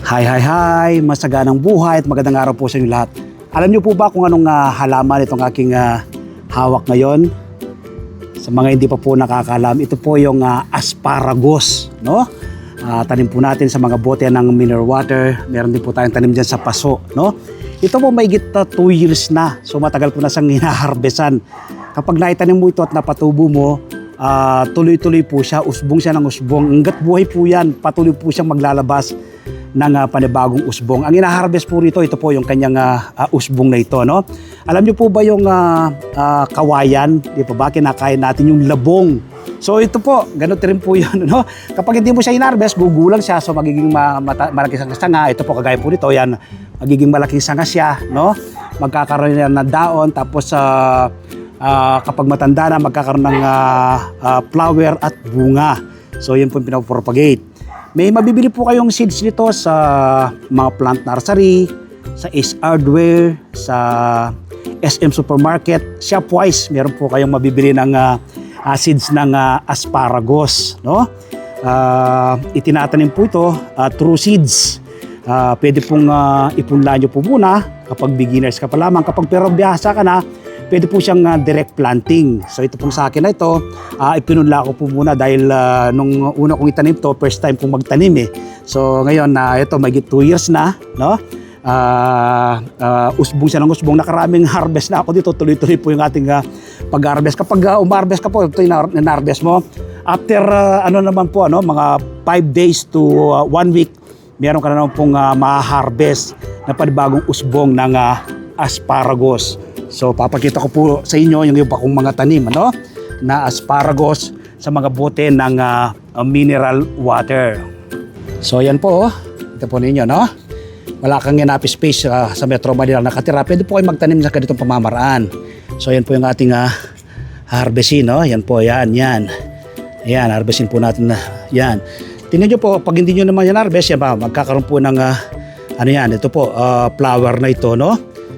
Hi! Masaganang buhay at magandang araw po sa inyo lahat. Alam niyo po ba kung anong halaman itong aking hawak ngayon? Sa mga hindi pa po nakakalam, ito po yung asparagus, no? Tanim po natin sa mga bote ng mineral water. Meron din po tayong tanim dyan sa paso, no? Ito po may 2 years na. So matagal po na siyang hinaharbesan. Kapag naitanim mo ito at napatubo mo, tuloy-tuloy po siya, usbong siya ng usbong. Hanggat buhay po yan, patuloy po siyang maglalabas ng panibagong usbong. Ang inaharvest po rito, ito po yung kanyang usbong na ito, no? Alam niyo po ba yung kawayan? Di pa ba kinakain natin yung labong? So ito po, ganun rin po yun, no? Kapag hindi mo siya inharvest, gugulang siya, so magiging malaki sanga. Ito po, kagaya po nito, yan, magiging malaking sanga siya, no? Magkakaroon yan ng daon, tapos kapag matanda na, magkakaroon ng flower at bunga. So yun po yung pinapropagate. May mabibili po kayong seeds nito sa mga plant nursery, sa Ace Hardware, sa SM Supermarket, Shopwise. Meron po kayong mabibili ng seeds ng asparagus, no? Itinatanim po ito through seeds. Pwede pong ipunla nyo po muna kapag beginners ka pa lamang. Kapag pero biyasa ka na, pwede po siyang direct planting. So ito pong sa akin na ito, ipinunla ko po muna dahil nung una kong itanim to, first time kong magtanim eh. So ngayon ito may 2 years na, no? Usbong siya ng usbong. Nakaraming harvest na ako dito. Tuloy-tuloy po yung ating pag-harvest. Kapag umarvest ka po, ito yung harvest mo. After naman po, mga 5 days to 1 week, meron ka na naman pong ma-harvest na panibagong usbong ng asparagus. So papakita ko po sa inyo yung iba kong mga tanim, na asparagus sa mga bote ng mineral water. So yan po, ito po ninyo, no? Wala kang enough space sa Metro Manila nakatira. Pwede po kayo magtanim sa ganitong pamamaraan. So yan po yung ating harvestin, no? Yan po, yan. Yan, harvestin po natin na yan. Tingnan nyo po, pag hindi nyo naman yan harvest, yan pa, magkakaroon po ng ito po, flower na ito, no?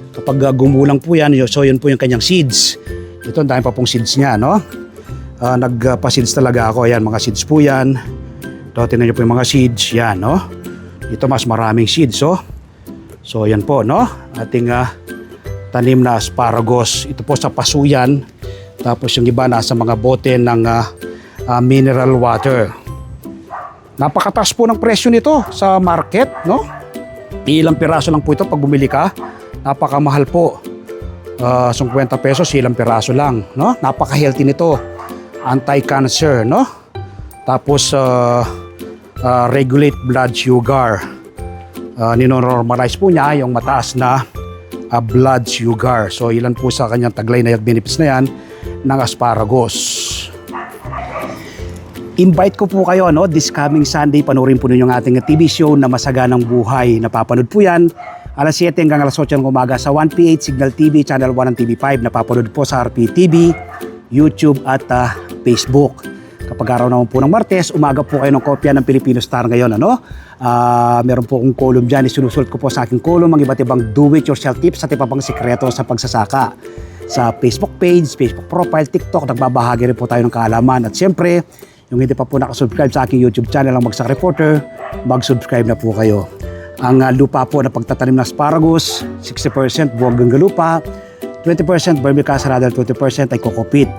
Kapag gumulang po yan, so yun po yung kanyang seeds. Ito, dahil pa pong seeds niya, no? Nagpa-seeds talaga ako. Ayan, mga seeds po yan. Ito, tingnan nyo po yung mga seeds. Yan, no? Ito, mas maraming seeds, oh. So, yan po, no? Ating tanim na asparagus. Ito po sa paso yan. Tapos yung iba nasa mga bote ng mineral water. Napakataas po ng presyo nito sa market, no? Ilang piraso lang po ito pag bumili ka. Napakamahal po. 50 pesos, ilang piraso lang, no? Napaka-healthy nito. Anti-cancer, no? Tapos regulate blood sugar. Ninormalize po niya yung mataas na blood sugar. So ilan po sa kanyang taglay na benefits na yan ng asparagus. Invite ko po kayo, no? This coming Sunday, panoorin po ninyo ang ating TV show na Masaganang Buhay. Napapanood po yan alas 7 hanggang alas 8 ng umaga sa 1PH Signal TV, Channel 1 ng TV5. Napapanood po sa RPTV, YouTube at Facebook. Kapag araw naman po ng Martes, umaga po kayo ng kopya ng Filipino Star ngayon, ano? Meron po akong column dyan. Isinusulat ko po sa aking column ang iba't ibang do-it-yourself tips at iba pang sikreto sa pagsasaka. Sa Facebook page, Facebook profile, TikTok, nagbabahagi rin po tayo ng kaalaman. At siyempre, yung hindi pa po nakasubscribe sa aking YouTube channel ang Bagsak Reporter, mag-subscribe na po kayo. Ang lupa po na pagtatanim ng asparagus, 60% buwag ganggalupa, 20% vermicast rather 20% ay kokopit.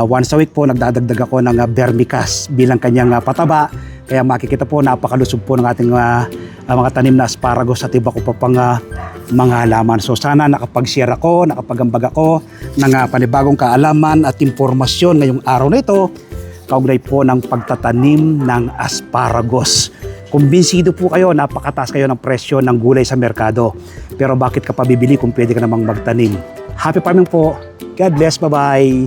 Once a week po nagdadagdag ako ng vermicast bilang kanyang pataba. Kaya makikita po napakalusog po ng ating mga tanim na asparagus at iba ko pa pang mga halaman. So sana nakapag-share ako, nakapagambag ako ng panibagong kaalaman at impormasyon ngayong araw na ito kaugnay po ng pagtatanim ng asparagus. Kumbinsido po kayo, napakataas kayo ng presyo ng gulay sa merkado. Pero bakit ka pa bibili kung pwede ka namang magtanim? Happy farming po. God bless. Bye-bye.